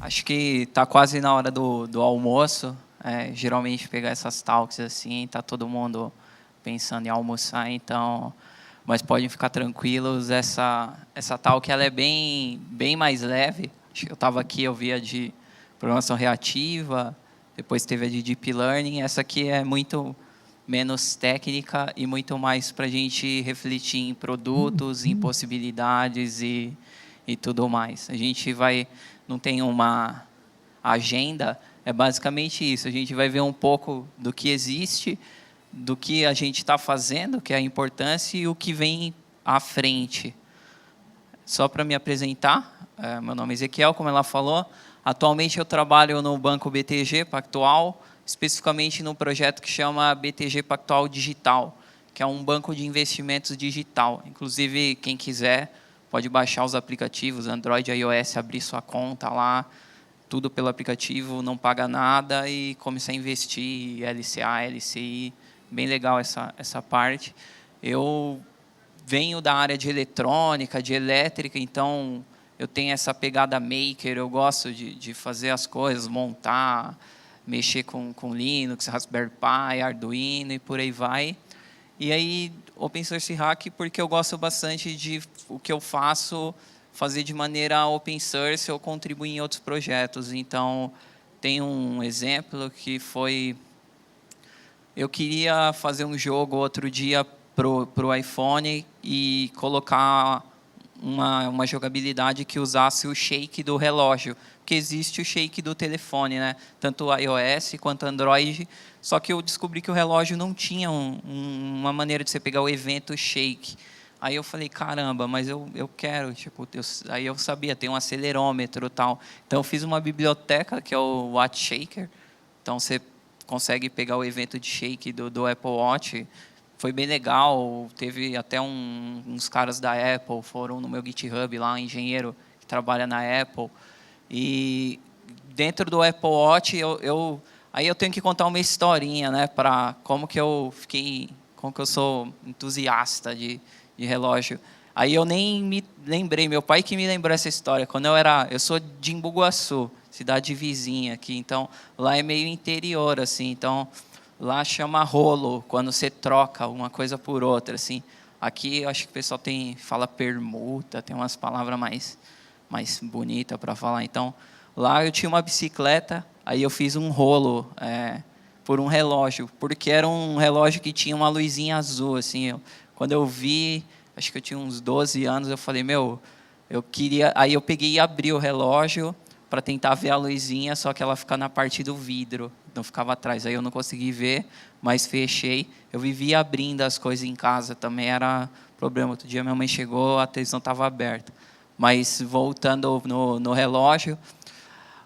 Acho que está quase na hora do almoço. Geralmente pegar essas talks assim, tá todo mundo pensando em almoçar, então, mas podem ficar tranquilos. Essa talk ela é bem mais leve. Acho que eu estava aqui, eu vi a de programação reativa, depois teve a de deep learning. Essa aqui é muito menos técnica e muito mais para a gente refletir em produtos, em possibilidades e tudo mais. A gente não tem uma agenda, é basicamente isso. A gente vai ver um pouco do que existe, do que a gente está fazendo, que é a importância, e o que vem à frente. Só para me apresentar, meu nome é Ezequiel, como ela falou. Atualmente eu trabalho no Banco BTG Pactual, especificamente no projeto que chama BTG Pactual Digital, que é um banco de investimentos digital. Inclusive, quem quiser pode baixar os aplicativos, Android e iOS, abrir sua conta lá, tudo pelo aplicativo, não paga nada e começar a investir, LCA, LCI, bem legal essa parte. Eu venho da área de eletrônica, de elétrica, então eu tenho essa pegada maker, eu gosto de fazer as coisas, montar, mexer com Linux, Raspberry Pi, Arduino e por aí vai. E aí, Open Source Hack, porque eu gosto bastante de o que eu faço, fazer de maneira open source ou contribuir em outros projetos. Então, tem um exemplo que foi... Eu queria fazer um jogo outro dia para o iPhone e colocar uma jogabilidade que usasse o shake do relógio, porque existe o shake do telefone, né? Tanto o iOS quanto o Android, só que eu descobri que o relógio não tinha uma maneira de você pegar o evento shake. Aí eu falei, caramba, mas eu quero, tipo, aí eu sabia, tem um acelerômetro e tal. Então eu fiz uma biblioteca que é o Watch Shaker, então você consegue pegar o evento de shake do Apple Watch. Foi bem legal, teve até uns caras da Apple, foram no meu GitHub lá, um engenheiro que trabalha na Apple. E dentro do Apple Watch, aí eu tenho que contar uma historinha, né, para como que eu sou entusiasta de relógio. Aí eu nem me lembrei, meu pai que me lembrou essa história. Eu sou de Embu-Guaçu, cidade vizinha aqui, então lá é meio interior, assim, então lá chama rolo, quando você troca uma coisa por outra, assim. Aqui eu acho que o pessoal fala permuta, tem umas palavras mais bonitas para falar. Então, lá eu tinha uma bicicleta, aí eu fiz um rolo por um relógio, porque era um relógio que tinha uma luzinha azul, assim. Quando eu vi, acho que eu tinha uns 12 anos, eu falei, eu queria... Aí eu peguei e abri o relógio para tentar ver a luzinha, só que ela fica na parte do vidro, não ficava atrás. Aí eu não consegui ver, mas fechei. Eu vivia abrindo as coisas em casa, também era problema. Outro dia minha mãe chegou, a televisão estava aberta. Mas voltando no relógio,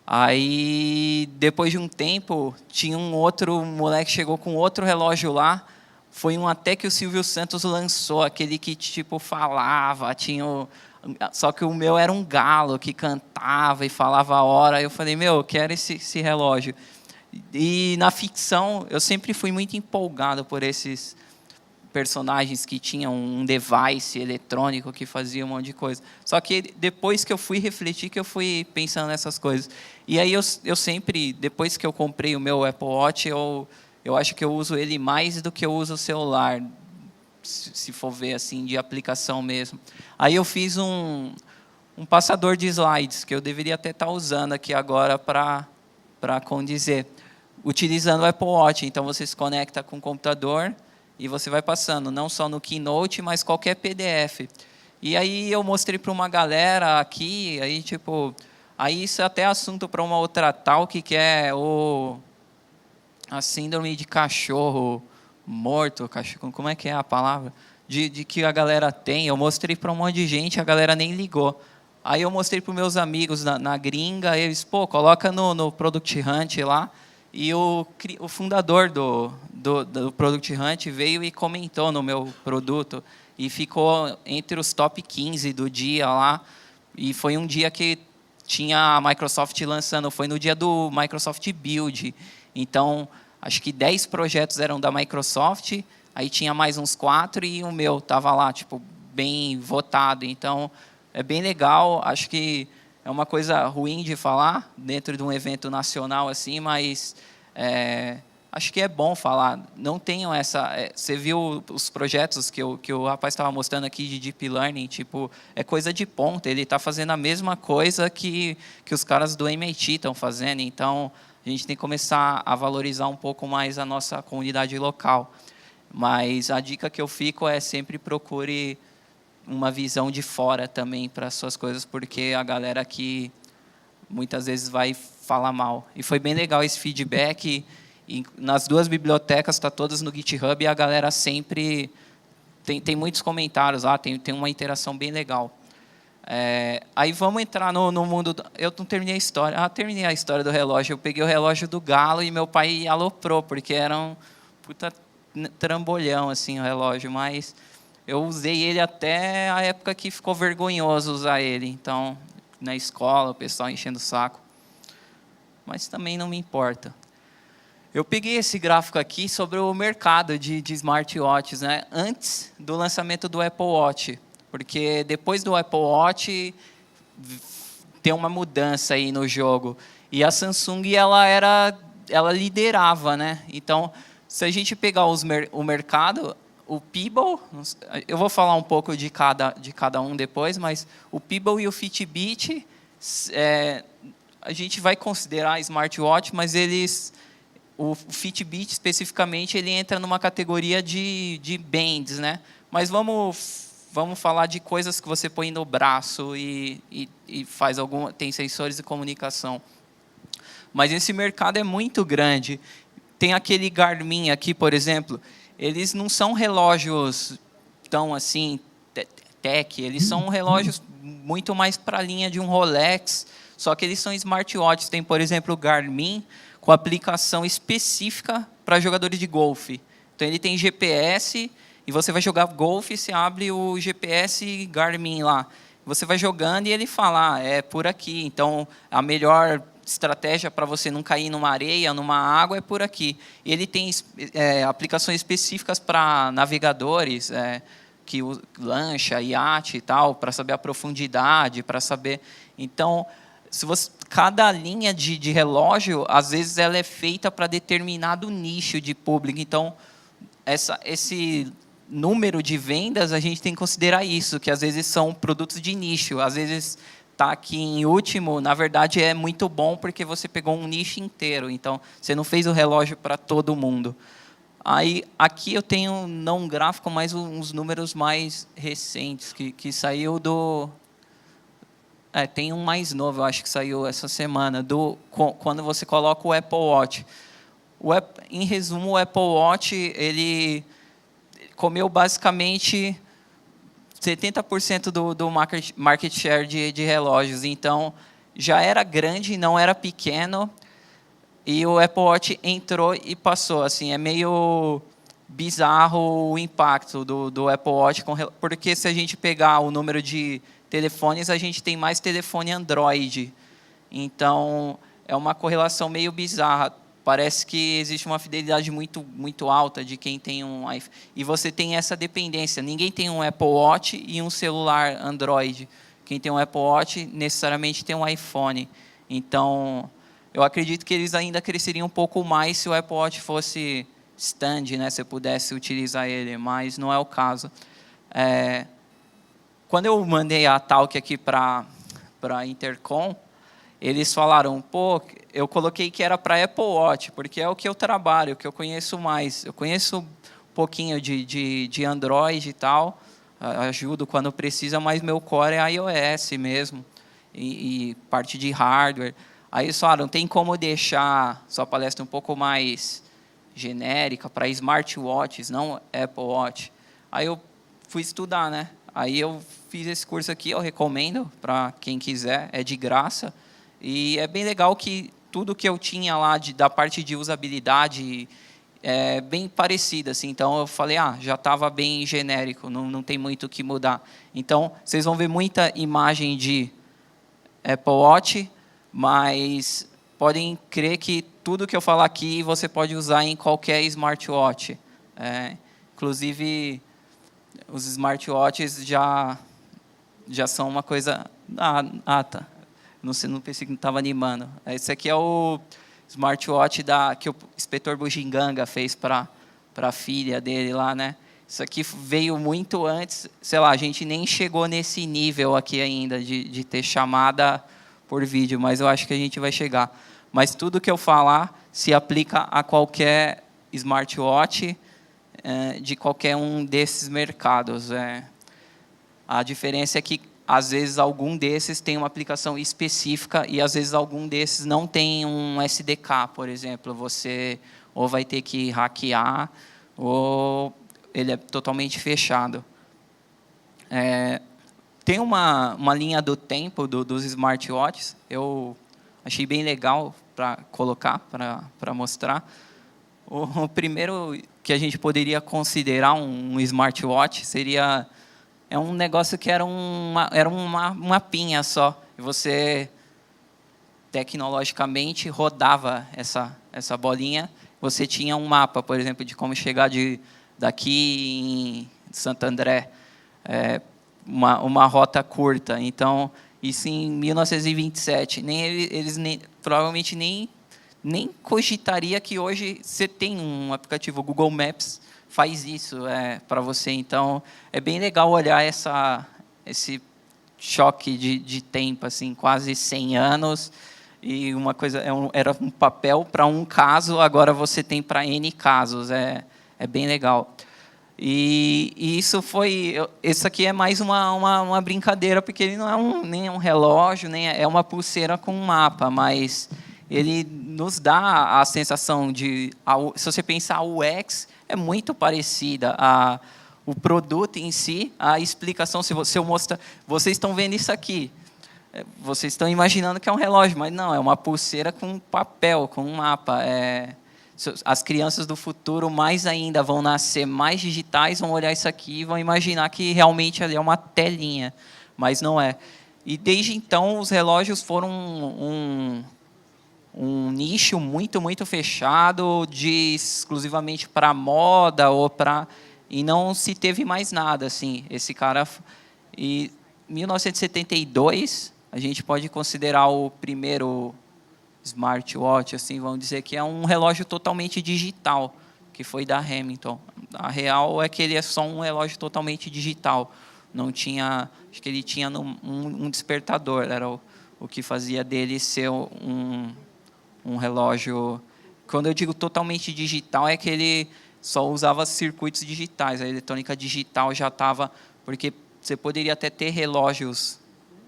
aí depois de um tempo, tinha um outro moleque que chegou com outro relógio lá. Foi até que o Silvio Santos lançou, aquele que tipo falava, só que o meu era um galo que cantava e falava a hora. Eu falei, eu quero esse relógio. E na ficção, eu sempre fui muito empolgado por esses personagens que tinham um device eletrônico que fazia um monte de coisa. Só que depois que eu fui refletir, que eu fui pensando nessas coisas. E aí eu sempre, depois que eu comprei o meu Apple Watch, eu acho que eu uso ele mais do que eu uso o celular, se for ver assim, de aplicação mesmo. Aí eu fiz um passador de slides, que eu deveria até estar usando aqui agora para condizer, utilizando o Apple Watch. Então você se conecta com o computador e você vai passando, não só no Keynote, mas qualquer PDF. E aí eu mostrei para uma galera aqui, aí isso é até assunto para uma outra talk, que é a síndrome de cachorro morto, como é que é a palavra? De que a galera tem. Eu mostrei para um monte de gente, a galera nem ligou. Aí eu mostrei para os meus amigos na gringa, eles, coloca no Product Hunt lá. E o fundador do Product Hunt veio e comentou no meu produto. E ficou entre os top 15 do dia lá. E foi um dia que tinha a Microsoft lançando, foi no dia do Microsoft Build. Então, acho que 10 projetos eram da Microsoft, aí tinha mais uns 4 e o meu estava lá, bem votado. Então, é bem legal, acho que é uma coisa ruim de falar dentro de um evento nacional assim, mas acho que é bom falar. Não tenham essa... você viu os projetos que o rapaz estava mostrando aqui de Deep Learning, tipo, é coisa de ponta. Ele está fazendo a mesma coisa que os caras do MIT estão fazendo. Então, a gente tem que começar a valorizar um pouco mais a nossa comunidade local. Mas a dica que eu fico é sempre procure uma visão de fora também para as suas coisas, porque a galera aqui muitas vezes vai falar mal. E foi bem legal esse feedback. E nas duas bibliotecas, está todas no GitHub, e a galera sempre... Tem muitos comentários lá, tem uma interação bem legal. Aí vamos entrar no mundo... Eu não terminei a história. Terminei a história do relógio. Eu peguei o relógio do Galo e meu pai aloprou, porque era um puta trambolhão assim, o relógio. Mas eu usei ele até a época que ficou vergonhoso usar ele. Então, na escola, o pessoal enchendo o saco. Mas também não me importa. Eu peguei esse gráfico aqui sobre o mercado de smartwatches, né? Antes do lançamento do Apple Watch. Porque depois do Apple Watch tem uma mudança aí no jogo. E a Samsung ela liderava, né? Então, se a gente pegar o mercado, o Pebble, eu vou falar um pouco de cada um depois, mas o Pebble e o Fitbit, a gente vai considerar smartwatch, mas o Fitbit especificamente ele entra numa categoria de bands, né? Mas vamos falar de coisas que você põe no braço e tem sensores de comunicação. Mas esse mercado é muito grande. Tem aquele Garmin aqui, por exemplo. Eles não são relógios tão assim tech. Eles são relógios muito mais para a linha de um Rolex. Só que eles são smartwatches. Tem, por exemplo, o Garmin com aplicação específica para jogadores de golfe. Então ele tem GPS. E você vai jogar golfe, você abre o GPS Garmin lá. Você vai jogando e ele fala, é por aqui. Então, a melhor estratégia para você não cair numa areia, numa água, é por aqui. Ele tem aplicações específicas para navegadores, lancha, iate e tal, para saber a profundidade, para saber... Então, cada linha de relógio, às vezes, ela é feita para determinado nicho de público. Então, esse número de vendas, a gente tem que considerar isso, que às vezes são produtos de nicho. Às vezes está aqui em último, na verdade é muito bom porque você pegou um nicho inteiro. Então, você não fez o relógio para todo mundo. Aí, aqui eu tenho, não um gráfico, mas uns números mais recentes, que saiu do... tem um mais novo, eu acho que saiu essa semana, quando você coloca o Apple Watch. Em resumo, o Apple Watch, ele comeu basicamente 70% do market share de relógios. Então, já era grande, não era pequeno. E o Apple Watch entrou e passou. Assim, é meio bizarro o impacto do Apple Watch. Porque se a gente pegar o número de telefones, a gente tem mais telefone Android. Então, é uma correlação meio bizarra. Parece que existe uma fidelidade muito, muito alta de quem tem um iPhone. E você tem essa dependência. Ninguém tem um Apple Watch e um celular Android. Quem tem um Apple Watch necessariamente tem um iPhone. Então, eu acredito que eles ainda cresceriam um pouco mais se o Apple Watch fosse stand, né? Se eu pudesse utilizar ele, mas não é o caso. Quando eu mandei a talk aqui para a Intercom, eles falaram, pô, eu coloquei que era para Apple Watch, porque é o que eu trabalho, o que eu conheço mais. Eu conheço um pouquinho de Android e tal, ajudo quando precisa, mas meu core é iOS mesmo, e parte de hardware. Aí eles falaram, tem como deixar sua palestra um pouco mais genérica para smartwatches, não Apple Watch. Aí eu fui estudar, né? Aí eu fiz esse curso aqui, eu recomendo para quem quiser, é de graça. E é bem legal que tudo que eu tinha lá da parte de usabilidade é bem parecido. Assim. Então, eu falei, já estava bem genérico, não tem muito o que mudar. Então, vocês vão ver muita imagem de Apple Watch, mas podem crer que tudo que eu falar aqui você pode usar em qualquer smartwatch. Inclusive, os smartwatches já são uma coisa... tá. não pensei que não estava animando. Esse aqui é o smartwatch que o inspetor Bugiganga fez para a filha dele lá, né? Isso aqui veio muito antes, sei lá, a gente nem chegou nesse nível aqui ainda de ter chamada por vídeo, mas eu acho que a gente vai chegar. Mas tudo que eu falar se aplica a qualquer smartwatch de qualquer um desses mercados. A diferença é que, às vezes, algum desses tem uma aplicação específica e, às vezes, algum desses não tem um SDK, por exemplo. Você ou vai ter que hackear ou ele é totalmente fechado. Tem uma linha do tempo dos smartwatches, eu achei bem legal para colocar, para mostrar. O primeiro que a gente poderia considerar um smartwatch seria um negócio que era uma mapinha só. E você, tecnologicamente, rodava essa bolinha. Você tinha um mapa, por exemplo, de como chegar daqui em Santo André, uma rota curta. Então, isso em 1927. Eles provavelmente nem cogitaria que hoje você tem um aplicativo, o Google Maps faz isso para você. Então, é bem legal olhar esse choque de tempo, assim, quase 100 anos, e uma coisa era um papel para um caso, agora você tem para N casos. É bem legal. E isso aqui é mais uma brincadeira, porque ele não é nem um relógio, nem é uma pulseira com um mapa, mas ele nos dá a sensação se você pensar, a UX é muito parecida, o produto em si, a explicação, se eu mostrar, vocês estão vendo isso aqui, vocês estão imaginando que é um relógio, mas não, é uma pulseira com papel, com um mapa. As crianças do futuro mais ainda vão nascer mais digitais, vão olhar isso aqui e vão imaginar que realmente ali é uma telinha, mas não é. E desde então os relógios foram um nicho muito, muito fechado, exclusivamente para moda e não se teve mais nada assim. Esse cara, em 1972, a gente pode considerar o primeiro smartwatch, assim, vamos dizer que é um relógio totalmente digital, que foi da Hamilton. A real é que ele é só um relógio totalmente digital. Não tinha, acho que ele tinha um despertador, era o que fazia dele ser um relógio. Quando eu digo totalmente digital, é que ele só usava circuitos digitais. A eletrônica digital já estava, porque você poderia até ter relógios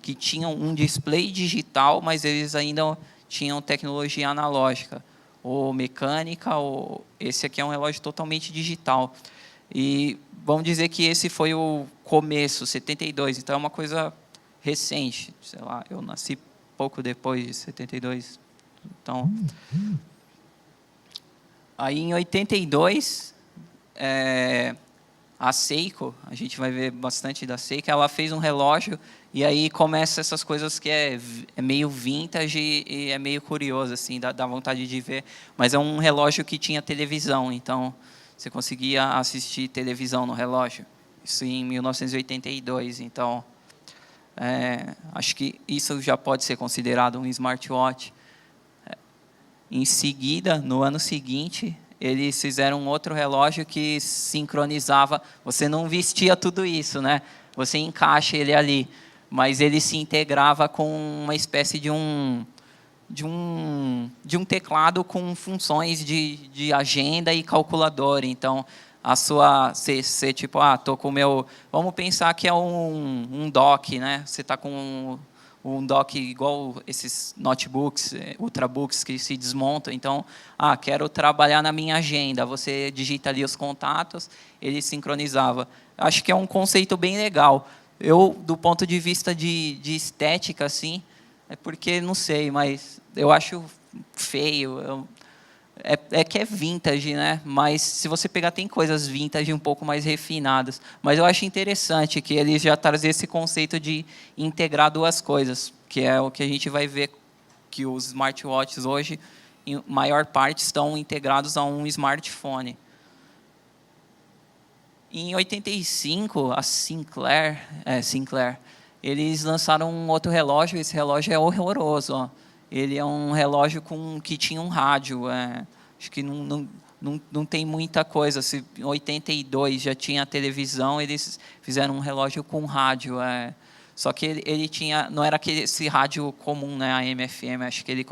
que tinham um display digital, mas eles ainda tinham tecnologia analógica ou mecânica. Esse aqui é um relógio totalmente digital. E vamos dizer que esse foi o começo, 72. Então é uma coisa recente. Sei lá, eu nasci pouco depois de 72. Então, aí em 82, a Seiko, a gente vai ver bastante da Seiko, ela fez um relógio e aí começa essas coisas que é meio vintage e é meio curioso, assim, dá vontade de ver. Mas é um relógio que tinha televisão, então você conseguia assistir televisão no relógio. Isso em 1982, então acho que isso já pode ser considerado um smartwatch. Em seguida, no ano seguinte, eles fizeram um outro relógio que sincronizava. Você não vestia tudo isso, né? Você encaixa ele ali, mas ele se integrava com uma espécie de um teclado com funções de agenda e calculadora. Então, você tipo, tô com o meu. Vamos pensar que é um dock, né? Você está com um dock igual esses notebooks, ultrabooks que se desmontam. Então, quero trabalhar na minha agenda. Você digita ali os contatos, ele sincronizava. Acho que é um conceito bem legal. Eu, do ponto de vista de estética, assim, porque, não sei, mas eu acho feio. Que é vintage, né? Mas se você pegar, tem coisas vintage um pouco mais refinadas. Mas eu acho interessante que eles já trazem esse conceito de integrar duas coisas, que é o que a gente vai ver que os smartwatches hoje, em maior parte, estão integrados a um smartphone. Em 85, a Sinclair, eles lançaram um outro relógio. Esse relógio é horroroso. Ó. Ele é um relógio que tinha um rádio. Acho que não tem muita coisa. Se em 82 já tinha televisão, eles fizeram um relógio com rádio. Só que ele tinha, não era esse rádio comum, né, AM, FM. Acho que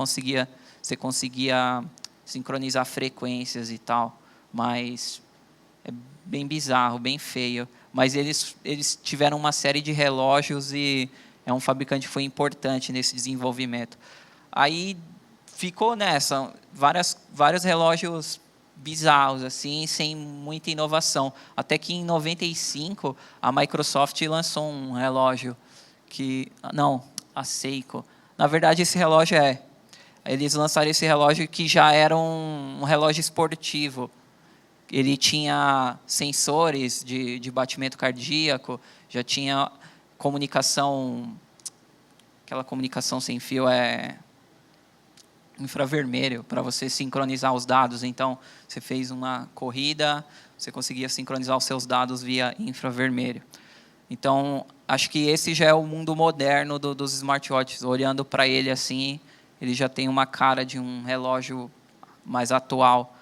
você conseguia sincronizar frequências e tal. Mas é bem bizarro, bem feio. Mas eles tiveram uma série de relógios e é um fabricante que foi importante nesse desenvolvimento. Aí ficou nessa, vários relógios bizarros, assim, sem muita inovação. Até que em 95, a Microsoft lançou um relógio não, a Seiko. Na verdade, esse relógio eles lançaram esse relógio que já era um relógio esportivo. Ele tinha sensores de batimento cardíaco, já tinha comunicação, aquela comunicação sem fio infravermelho, para você sincronizar os dados. Então, você fez uma corrida, você conseguia sincronizar os seus dados via infravermelho. Então, acho que esse já é o mundo moderno dos smartwatches. Olhando para ele assim, ele já tem uma cara de um relógio mais atual.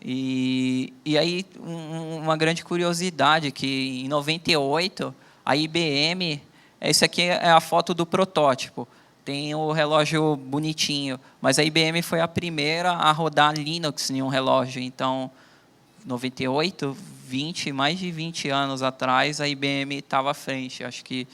E aí, uma grande curiosidade, que em 98, a IBM, esse aqui é a foto do protótipo, tem o relógio bonitinho, mas a IBM foi a primeira a rodar Linux em um relógio. Então, 98, mais de 20 anos atrás, a IBM estava à frente. Acho que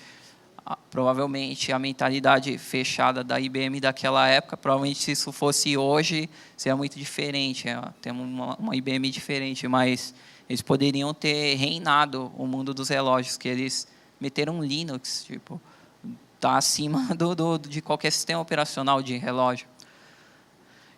provavelmente a mentalidade fechada da IBM daquela época, provavelmente se isso fosse hoje, seria muito diferente. Temos uma IBM diferente, mas eles poderiam ter reinado o mundo dos relógios, que eles meteram Linux, tipo, tá acima de qualquer sistema operacional de relógio.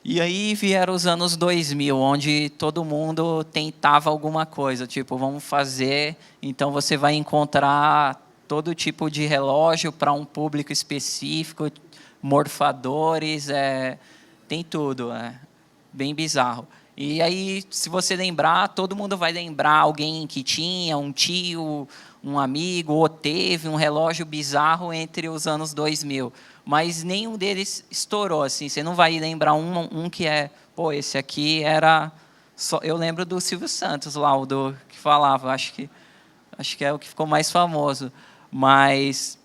E aí vieram os anos 2000, onde todo mundo tentava alguma coisa, tipo, vamos fazer, então você vai encontrar todo tipo de relógio para um público específico, morfadores, tem tudo, bem bizarro. E aí, se você lembrar, todo mundo vai lembrar alguém que tinha, um tio, um amigo, ou teve um relógio bizarro entre os anos 2000. Mas nenhum deles estourou, assim. Você não vai lembrar um que esse aqui era... Eu lembro do Silvio Santos lá, que falava, acho que é o que ficou mais famoso. Mas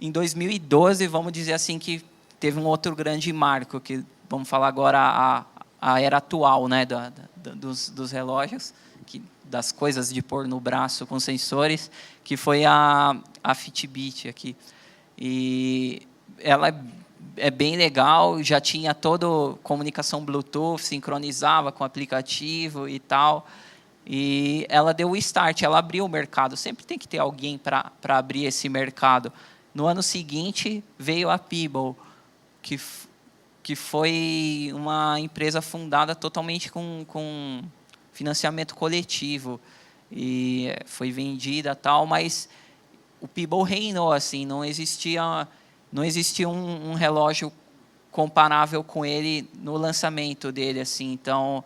em 2012, vamos dizer assim, que teve um outro grande marco, que vamos falar agora a era atual, né, dos relógios, das coisas de pôr no braço com sensores, que foi a Fitbit aqui. E ela é bem legal, já tinha toda comunicação Bluetooth, sincronizava com o aplicativo e tal. E ela deu o start, ela abriu o mercado. Sempre tem que ter alguém para abrir esse mercado. No ano seguinte, veio a Peeble, que foi uma empresa fundada totalmente com financiamento coletivo. E foi vendida tal, mas o Peeble reinou, assim, não existia um relógio comparável com ele no lançamento dele, assim. Então,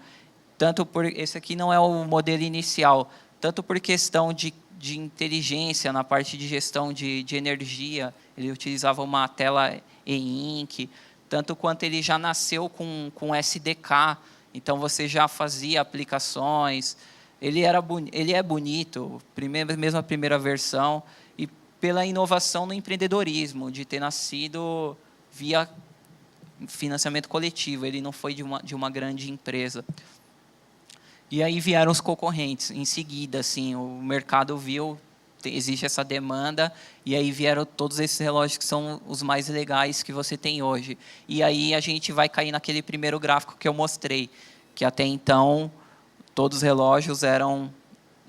esse aqui não é o modelo inicial, tanto por questão de inteligência na parte de gestão de energia, ele utilizava uma tela e-ink, tanto quanto ele já nasceu com SDK, então você já fazia aplicações, ele é bonito, mesmo a primeira versão, e pela inovação no empreendedorismo, de ter nascido via financiamento coletivo, ele não foi de uma grande empresa. E aí vieram os concorrentes em seguida, assim, o mercado viu, existe essa demanda, e aí vieram todos esses relógios que são os mais legais que você tem hoje. E aí a gente vai cair naquele primeiro gráfico que eu mostrei, que até então todos os relógios eram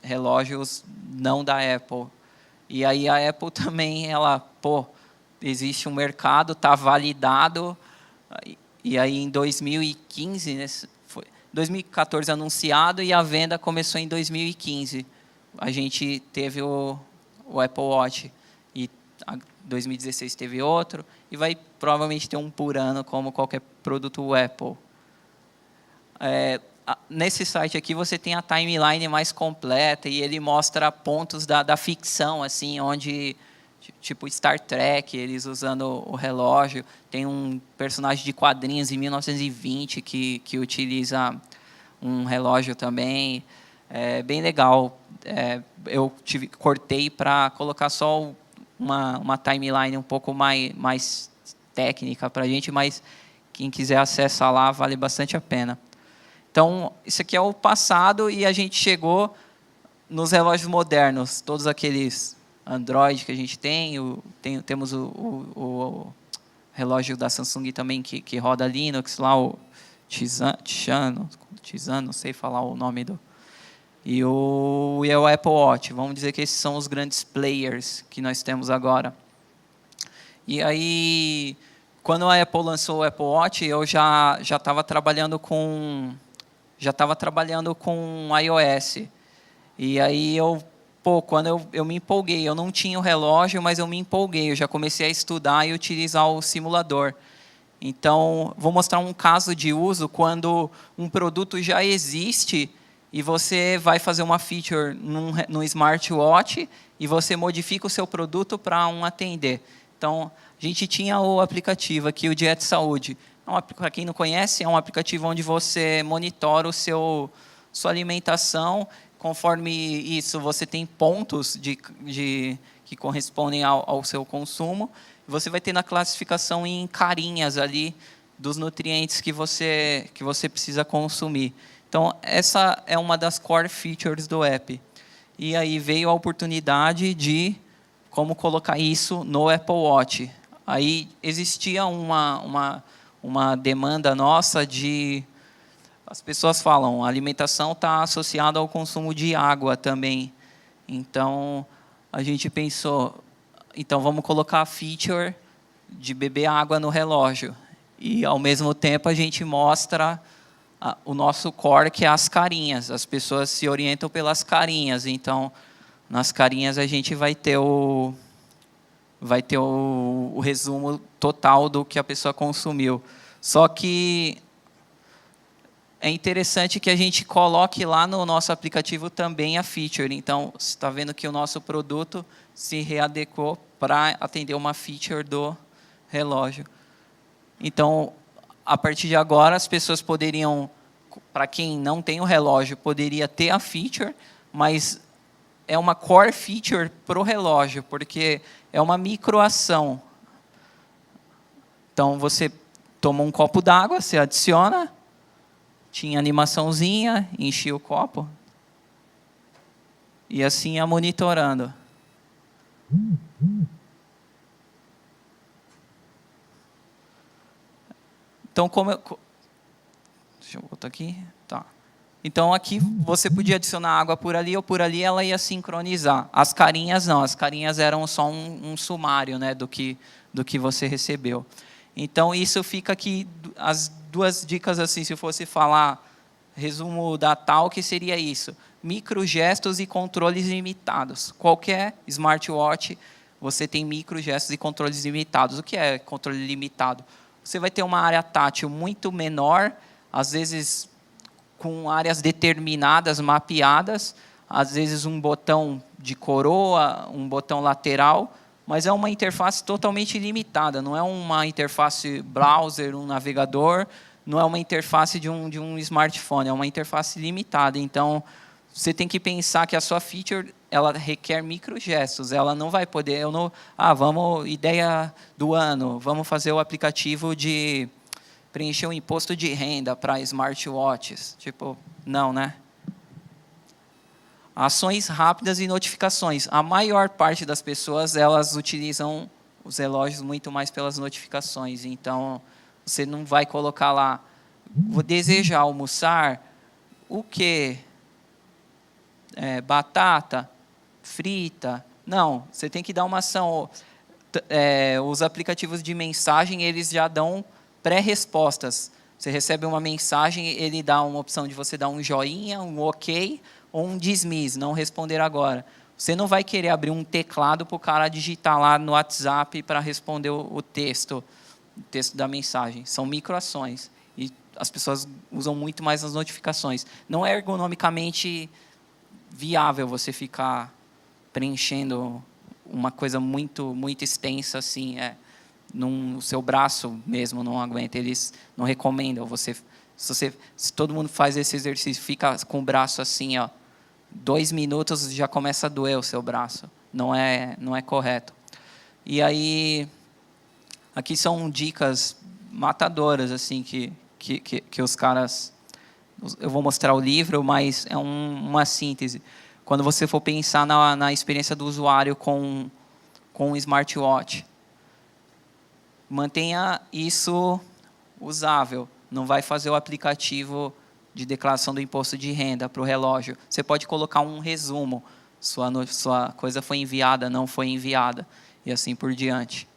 relógios não da Apple. E aí a Apple também, existe um mercado, está validado, e aí em 2015, né, 2014 anunciado e a venda começou em 2015. A gente teve o Apple Watch e em 2016 teve outro e vai provavelmente ter um por ano como qualquer produto Apple. Nesse site aqui você tem a timeline mais completa e ele mostra pontos da ficção, assim, onde tipo Star Trek, eles usando o relógio. Tem um personagem de quadrinhos em 1920 que utiliza um relógio também. É bem legal. Eu cortei para colocar só uma timeline um pouco mais técnica para a gente, mas quem quiser acessar lá vale bastante a pena. Então, isso aqui é o passado e a gente chegou nos relógios modernos, todos aqueles Android que a gente temos o relógio da Samsung também que roda Linux, lá o Tizen, não sei falar o nome do... E o Apple Watch. Vamos dizer que esses são os grandes players que nós temos agora. E aí, quando a Apple lançou o Apple Watch, eu já estava trabalhando com iOS. E aí quando eu me empolguei, eu não tinha o relógio, mas eu me empolguei, eu já comecei a estudar e utilizar o simulador. Então, vou mostrar um caso de uso quando um produto já existe e você vai fazer uma feature no smartwatch e você modifica o seu produto para atender. Então, a gente tinha o aplicativo aqui, o Diet Saúde. Para quem não conhece, é um aplicativo onde você monitora sua alimentação. Conforme isso, você tem pontos que correspondem ao seu consumo. Você vai ter na classificação em carinhas ali dos nutrientes que você precisa consumir. Então, essa é uma das core features do app. E aí veio a oportunidade de como colocar isso no Apple Watch. Aí existia uma demanda nossa de... As pessoas falam, a alimentação está associada ao consumo de água também. Então, a gente pensou, então vamos colocar a feature de beber água no relógio. E, ao mesmo tempo, a gente mostra o nosso core, que é as carinhas. As pessoas se orientam pelas carinhas. Então, nas carinhas, a gente vai ter o resumo total do que a pessoa consumiu. Só que é interessante que a gente coloque lá no nosso aplicativo também a feature. Então, você está vendo que o nosso produto se readequou para atender uma feature do relógio. Então, a partir de agora, as pessoas poderiam, para quem não tem o relógio, poderia ter a feature, mas é uma core feature para o relógio, porque é uma microação. Então, você toma um copo d'água, você adiciona, tinha animaçãozinha, enchia o copo, e assim ia monitorando. Então, deixa eu botar aqui. Tá. Então, aqui você podia adicionar água por ali, ou por ali ela ia sincronizar. As carinhas não, as carinhas eram só um sumário, né, do que você recebeu. Então, isso fica aqui, as duas dicas, assim, se eu fosse falar, resumo da Talk, seria isso. Microgestos e controles limitados. Qualquer smartwatch, você tem microgestos e controles limitados. O que é controle limitado? Você vai ter uma área tátil muito menor, às vezes com áreas determinadas, mapeadas, às vezes um botão de coroa, um botão lateral, mas é uma interface totalmente limitada, não é uma interface browser, um navegador, não é uma interface de um smartphone, é uma interface limitada. Então, você tem que pensar que a sua feature ela requer microgestos, ela não vai poder... ideia do ano, vamos fazer o aplicativo de preencher o imposto de renda para smartwatches. Tipo, não, né? Ações rápidas e notificações. A maior parte das pessoas, elas utilizam os relógios muito mais pelas notificações. Então, você não vai colocar lá, deseja almoçar, o quê? Batata frita. Não, você tem que dar uma ação. Os aplicativos de mensagem, eles já dão pré-respostas. Você recebe uma mensagem, ele dá uma opção de você dar um joinha, um ok, ou um dismiss, não responder agora. Você não vai querer abrir um teclado para o cara digitar lá no WhatsApp para responder o texto da mensagem. São microações. E as pessoas usam muito mais as notificações. Não é ergonomicamente viável você ficar preenchendo uma coisa muito extensa, assim, o seu braço mesmo não aguenta. Eles não recomendam se todo mundo faz esse exercício, fica com o braço assim, 2 minutos já começa a doer o seu braço. Não é correto. E aí, aqui são dicas matadoras, assim, que os caras... Eu vou mostrar o livro, mas é uma síntese. Quando você for pensar na experiência do usuário com o smartwatch, mantenha isso usável. Não vai fazer o aplicativo de declaração do imposto de renda para o relógio. Você pode colocar um resumo. Sua coisa foi enviada, não foi enviada. E assim por diante.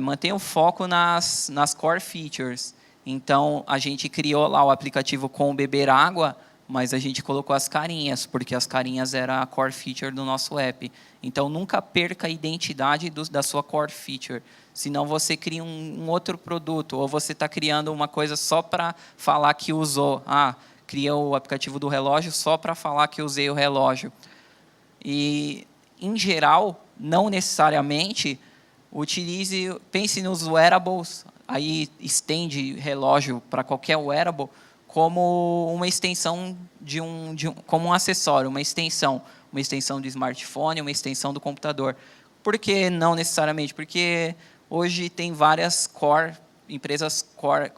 Mantenha o foco nas core features. Então, a gente criou lá o aplicativo com beber água, mas a gente colocou as carinhas, porque as carinhas era a core feature do nosso app. Então, nunca perca a identidade da sua core feature. Senão, você cria um outro produto, ou você está criando uma coisa só para falar que usou. Cria o aplicativo do relógio só para falar que usei o relógio. E, em geral, não necessariamente, pense nos wearables, aí estende relógio para qualquer wearable, como uma extensão como um acessório, uma extensão do smartphone, uma extensão do computador. Por que não necessariamente? Porque hoje tem várias empresas core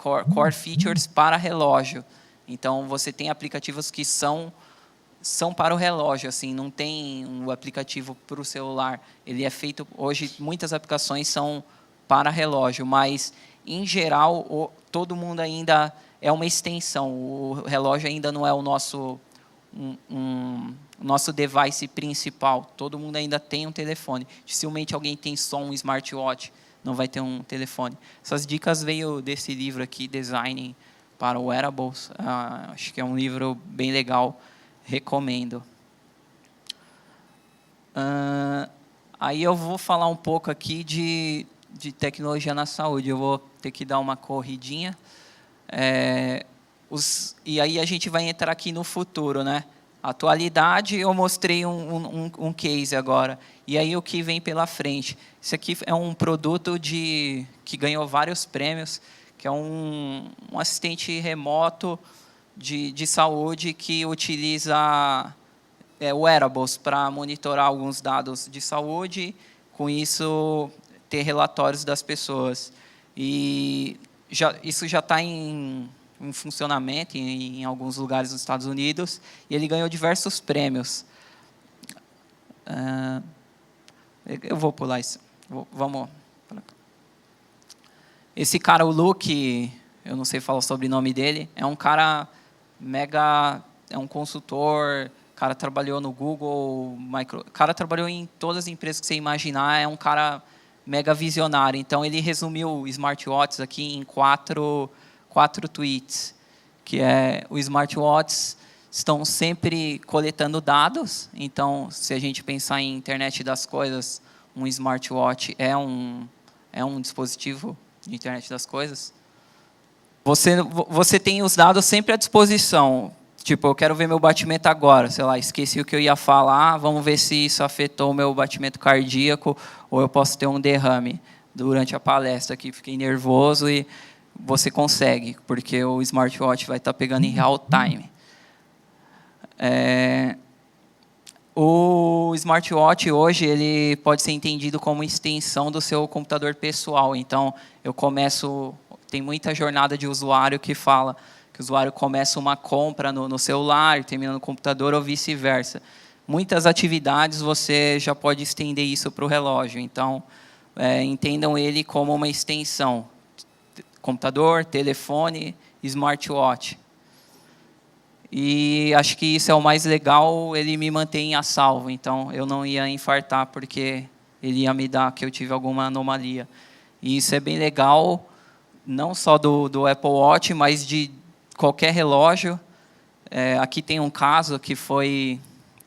features para relógio. Então, você tem aplicativos que são para o relógio, assim, não tem um aplicativo para o celular. Ele é feito, hoje, muitas aplicações são para relógio, mas, em geral, todo mundo ainda é uma extensão. O relógio ainda não é o nosso device principal. Todo mundo ainda tem um telefone. Dificilmente alguém tem só um smartwatch, não vai ter um telefone. Essas dicas veio desse livro aqui, Design para Wearables. Acho que é um livro bem legal. Recomendo. Aí eu vou falar um pouco aqui de tecnologia na saúde. Eu vou ter que dar uma corridinha. E aí a gente vai entrar aqui no futuro, né? Atualidade, eu mostrei um case agora. E aí o que vem pela frente? Esse aqui é um produto que ganhou vários prêmios, que é um assistente remoto de saúde que utiliza wearables para monitorar alguns dados de saúde, com isso ter relatórios das pessoas. E isso já está em funcionamento em alguns lugares dos Estados Unidos, e ele ganhou diversos prêmios. Eu vou pular isso. Vamos. Esse cara, o Luke, eu não sei falar o sobrenome dele, é um cara é um consultor, o cara trabalhou no Google, o cara trabalhou em todas as empresas que você imaginar, é um cara mega visionário. Então, ele resumiu smartwatches aqui em quatro tweets, que os smartwatches estão sempre coletando dados. Então, se a gente pensar em internet das coisas, um smartwatch é um dispositivo de internet das coisas. Você tem os dados sempre à disposição. Tipo, eu quero ver meu batimento agora. Sei lá, esqueci o que eu ia falar. Vamos ver se isso afetou o meu batimento cardíaco ou eu posso ter um derrame durante a palestra aqui. Fiquei nervoso e você consegue, porque o smartwatch vai estar pegando em real time. O smartwatch hoje ele pode ser entendido como extensão do seu computador pessoal. Então, tem muita jornada de usuário que fala que o usuário começa uma compra no celular e termina no computador ou vice-versa. Muitas atividades você já pode estender isso para o relógio. Então, entendam ele como uma extensão. Computador, telefone, smartwatch. E acho que isso é o mais legal, ele me mantém a salvo. Então, eu não ia infartar porque ele ia me dar que eu tive alguma anomalia. E isso é bem legal, não só do Apple Watch, mas de qualquer relógio. Aqui tem um caso que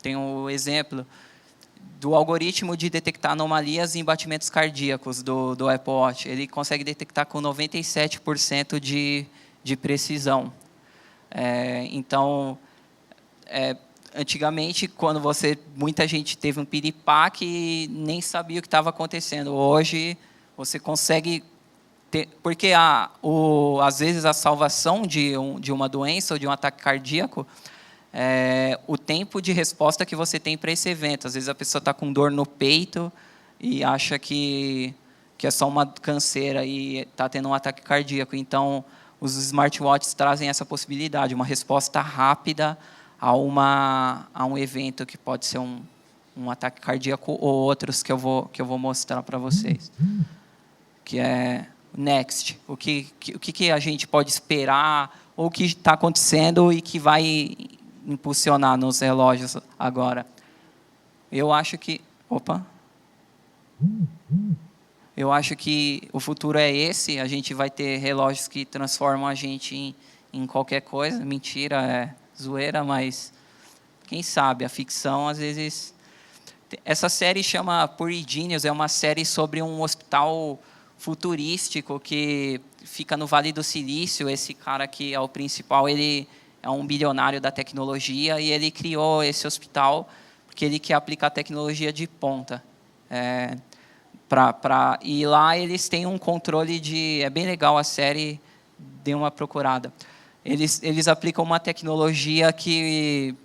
tem um exemplo do algoritmo de detectar anomalias em batimentos cardíacos do Apple Watch. Ele consegue detectar com 97% de precisão. Então, antigamente, quando muita gente teve um piripaque e nem sabia o que estava acontecendo. Hoje, você consegue ter, porque às vezes a salvação de uma doença ou de um ataque cardíaco é o tempo de resposta que você tem para esse evento. Às vezes a pessoa está com dor no peito e acha que é só uma canseira e está tendo um ataque cardíaco. Então, os smartwatches trazem essa possibilidade, uma resposta rápida a um evento que pode ser um ataque cardíaco ou outros que eu vou mostrar para vocês. Que é Next. O que a gente pode esperar ou o que está acontecendo e que vai impulsionar nos relógios agora. Eu acho que... Opa! Eu acho que o futuro é esse. A gente vai ter relógios que transformam a gente em qualquer coisa. Mentira, é zoeira, mas quem sabe? A ficção, às vezes... Essa série chama Puri Genius, é uma série sobre um hospital futurístico que fica no Vale do Silício. Esse cara que é o principal, ele é um bilionário da tecnologia e ele criou esse hospital porque ele quer aplicar tecnologia de ponta. E lá eles têm um controle de... É bem legal a série, dê uma procurada. Eles aplicam uma tecnologia que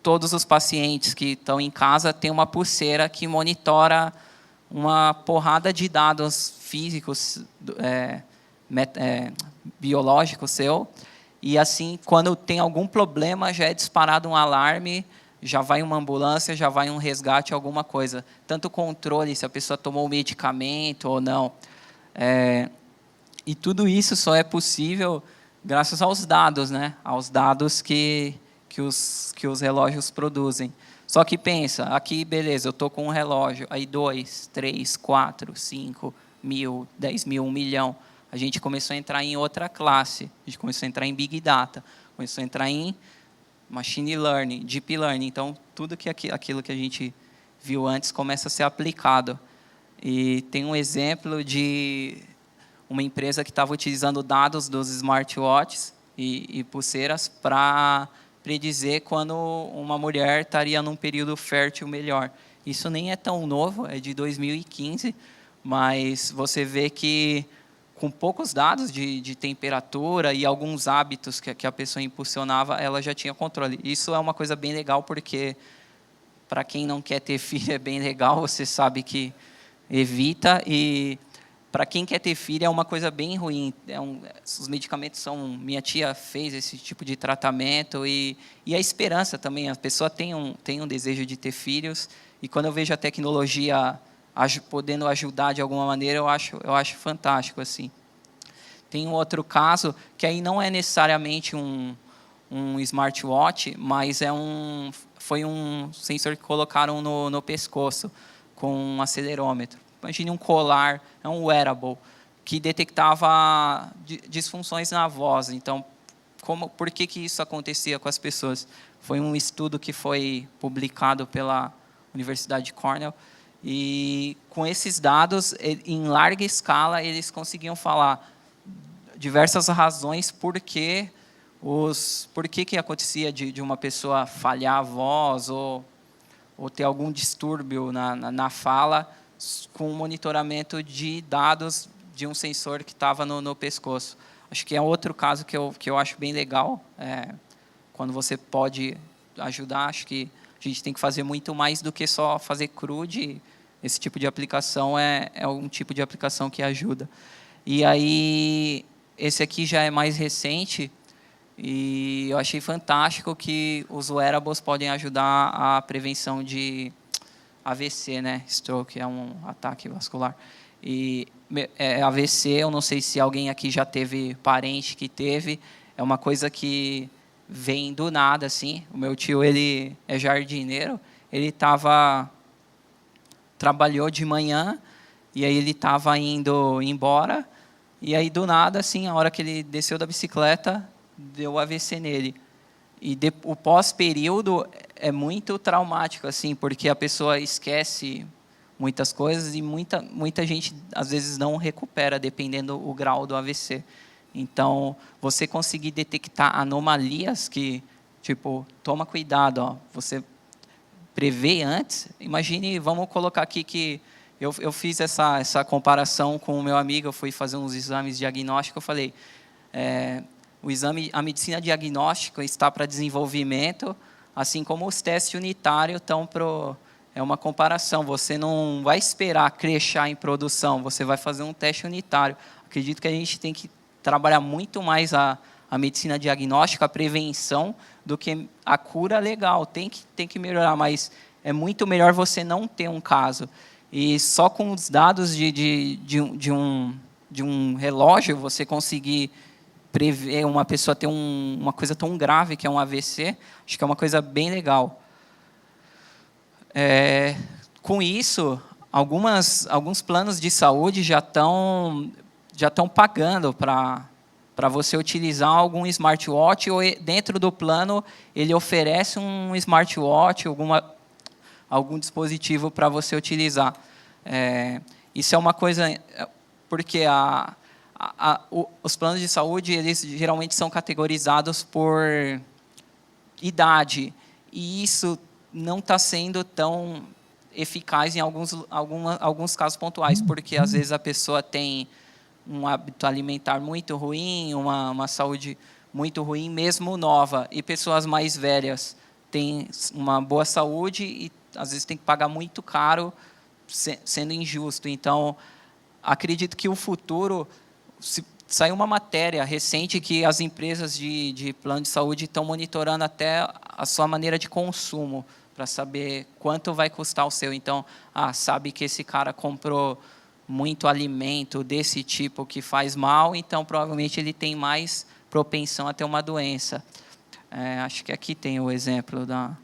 todos os pacientes que estão em casa têm uma pulseira que monitora uma porrada de dados físicos, biológicos seu, e assim, quando tem algum problema, já é disparado um alarme, já vai uma ambulância, já vai um resgate, alguma coisa. Tanto controle, se a pessoa tomou o medicamento ou não. E tudo isso só é possível graças aos dados, né? Aos dados que os relógios produzem. Só que pensa, aqui, beleza, eu estou com um relógio, aí 2, 3, 4, 5 mil, 10 mil, 1 milhão. A gente começou a entrar em outra classe, a gente começou a entrar em Big Data, começou a entrar em Machine Learning, Deep Learning. Então, tudo aquilo que a gente viu antes começa a ser aplicado. E tem um exemplo de uma empresa que estava utilizando dados dos smartwatches e pulseiras para predizer quando uma mulher estaria num período fértil melhor. Isso nem é tão novo, é de 2015, mas você vê que com poucos dados de temperatura e alguns hábitos que a pessoa impulsionava, ela já tinha controle. Isso é uma coisa bem legal, porque para quem não quer ter filho é bem legal, você sabe que evita, e para quem quer ter filho é uma coisa bem ruim. Os medicamentos são... Minha tia fez esse tipo de tratamento e a esperança também. A pessoa tem um desejo de ter filhos, e quando eu vejo a tecnologia podendo ajudar de alguma maneira, eu acho fantástico, assim. Tem um outro caso que aí não é necessariamente um smartwatch, mas foi um sensor que colocaram no pescoço com um acelerômetro. Imagine um colar, é um wearable, que detectava disfunções na voz. Então, por que isso acontecia com as pessoas? Foi um estudo que foi publicado pela Universidade de Cornell, e com esses dados, em larga escala, eles conseguiam falar diversas razões por que acontecia de uma pessoa falhar a voz ou ter algum distúrbio na fala, com o monitoramento de dados de um sensor que estava no pescoço. Acho que é outro caso que eu acho bem legal, quando você pode ajudar. Acho que a gente tem que fazer muito mais do que só fazer CRUD. Esse tipo de aplicação é um tipo de aplicação que ajuda. E aí, esse aqui já é mais recente, e eu achei fantástico que os wearables podem ajudar a prevenção de AVC, né? Stroke é um ataque vascular. E AVC, eu não sei se alguém aqui já teve parente que teve, é uma coisa que vem do nada, assim. O meu tio, ele é jardineiro, ele trabalhou de manhã, e aí ele estava indo embora, e aí do nada, assim, a hora que ele desceu da bicicleta, deu AVC nele. E o pós-período é muito traumático, assim, porque a pessoa esquece muitas coisas e muita gente, às vezes, não recupera, dependendo do grau do AVC. Então, você conseguir detectar anomalias que Tipo, toma cuidado, ó, você prevê antes. Imagine, vamos colocar aqui que eu fiz essa comparação com o meu amigo, eu fui fazer uns exames diagnósticos, eu falei, a medicina diagnóstica está para desenvolvimento, assim como os testes unitários estão para... É uma comparação, você não vai esperar crescer em produção, você vai fazer um teste unitário. Acredito que a gente tem que trabalhar muito mais a medicina diagnóstica, a prevenção, do que a cura legal. Tem que melhorar, mas é muito melhor você não ter um caso. E só com os dados de um relógio, você conseguir prever uma pessoa ter uma coisa tão grave que é um AVC, acho que é uma coisa bem legal. Com isso, alguns planos de saúde já estão pagando para você utilizar algum smartwatch, ou dentro do plano ele oferece um smartwatch, algum dispositivo para você utilizar. Isso é uma coisa, porque os planos de saúde, eles geralmente são categorizados por idade, e isso não está sendo tão eficaz em alguns casos pontuais, porque às vezes a pessoa tem um hábito alimentar muito ruim, uma saúde muito ruim, mesmo nova, e pessoas mais velhas têm uma boa saúde e às vezes tem que pagar muito caro, sendo injusto. Então, acredito que o futuro... Saiu uma matéria recente que as empresas de plano de saúde estão monitorando até a sua maneira de consumo, para saber quanto vai custar o seu. Então, sabe que esse cara comprou muito alimento desse tipo que faz mal, então provavelmente ele tem mais propensão a ter uma doença. Acho que aqui tem o exemplo da...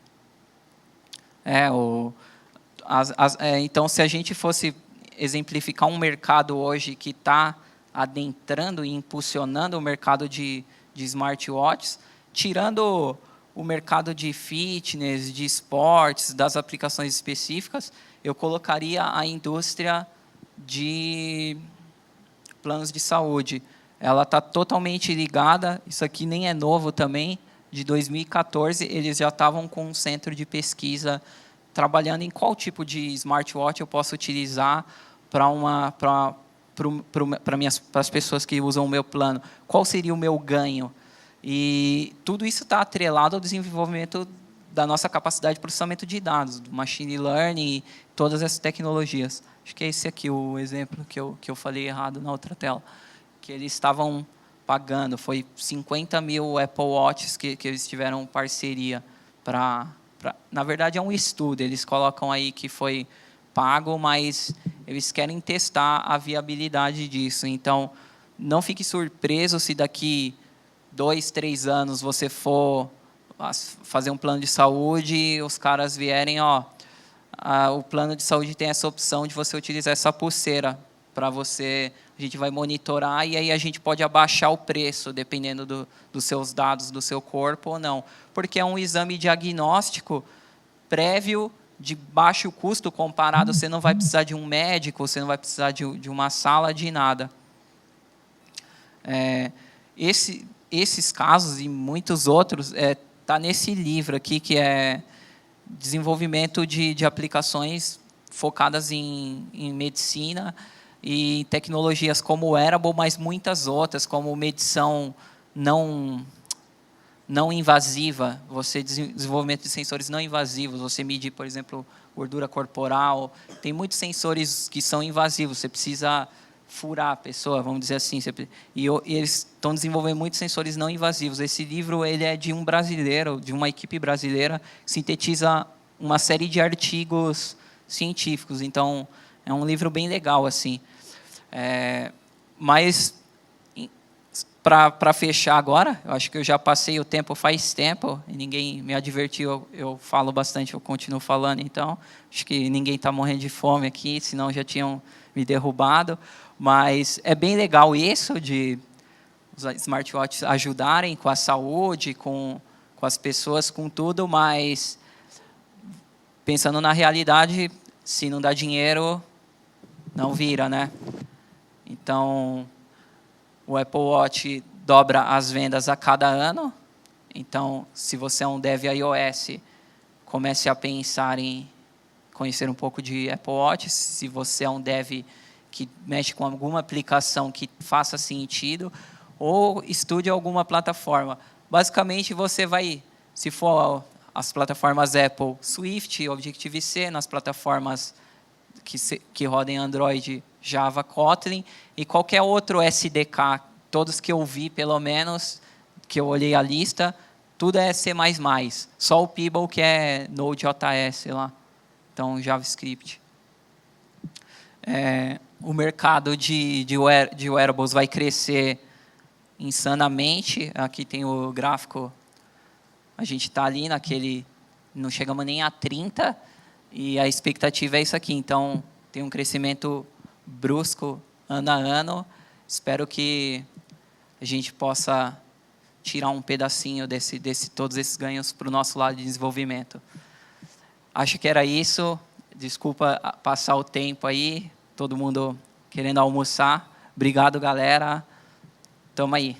então, se a gente fosse exemplificar um mercado hoje que está adentrando e impulsionando o mercado de smartwatches, tirando o mercado de fitness, de esportes, das aplicações específicas, eu colocaria a indústria de planos de saúde. Ela está totalmente ligada, isso aqui nem é novo também, de 2014, eles já estavam com um centro de pesquisa trabalhando em qual tipo de smartwatch eu posso utilizar para as pessoas que usam o meu plano, qual seria o meu ganho. E tudo isso está atrelado ao desenvolvimento da nossa capacidade de processamento de dados, do machine learning e todas essas tecnologias. Acho que é esse aqui o exemplo que eu falei errado na outra tela, que eles estavam pagando, foi 50 mil Apple Watches que eles tiveram parceria na verdade é um estudo, eles colocam aí que foi pago, mas eles querem testar a viabilidade disso. Então, não fique surpreso se daqui 2, 3 anos você for fazer um plano de saúde e os caras vierem, o plano de saúde tem essa opção de você utilizar essa pulseira para você, a gente vai monitorar e aí a gente pode abaixar o preço, dependendo dos seus dados, do seu corpo ou não. Porque é um exame diagnóstico prévio, de baixo custo comparado, você não vai precisar de um médico, você não vai precisar de uma sala, de nada. Esses casos e muitos outros tá nesse livro aqui, que é desenvolvimento de aplicações focadas em medicina e tecnologias como o wearable, mas muitas outras, como medição não invasiva, desenvolvimento de sensores não invasivos, você medir, por exemplo, gordura corporal. Tem muitos sensores que são invasivos, você precisa furar a pessoa, vamos dizer assim. E eles estão desenvolvendo muitos sensores não invasivos. Esse livro ele é de um brasileiro, de uma equipe brasileira, que sintetiza uma série de artigos científicos. Então, é um livro bem legal, assim. Mas, para fechar agora, eu acho que eu já passei o tempo faz tempo, e ninguém me advertiu, eu falo bastante, eu continuo falando, então, acho que ninguém está morrendo de fome aqui, senão já tinham me derrubado. Mas é bem legal isso, de os smartwatches ajudarem com a saúde, com as pessoas, com tudo, mas pensando na realidade, se não dá dinheiro, não vira, né? Então, o Apple Watch dobra as vendas a cada ano, Então, se você é um dev iOS, comece a pensar em conhecer um pouco de Apple Watch. Se você é um dev que mexe com alguma aplicação que faça sentido, ou estude alguma plataforma. Basicamente, você vai, se for as plataformas Apple, Swift, Objective-C, nas plataformas que rodem Android, Java, Kotlin, e qualquer outro SDK, todos que eu vi, pelo menos, que eu olhei a lista, tudo é C++. Só o Pebble que é Node.js lá. Então, JavaScript. O mercado de wearables vai crescer insanamente. Aqui tem o gráfico. A gente está ali naquele... Não chegamos nem a 30, e a expectativa é isso aqui. Então, tem um crescimento brusco ano a ano. Espero que a gente possa tirar um pedacinho todos esses ganhos para o nosso lado de desenvolvimento. Acho que era isso. Desculpa passar o tempo aí. Todo mundo querendo almoçar. Obrigado, galera. Tamo aí.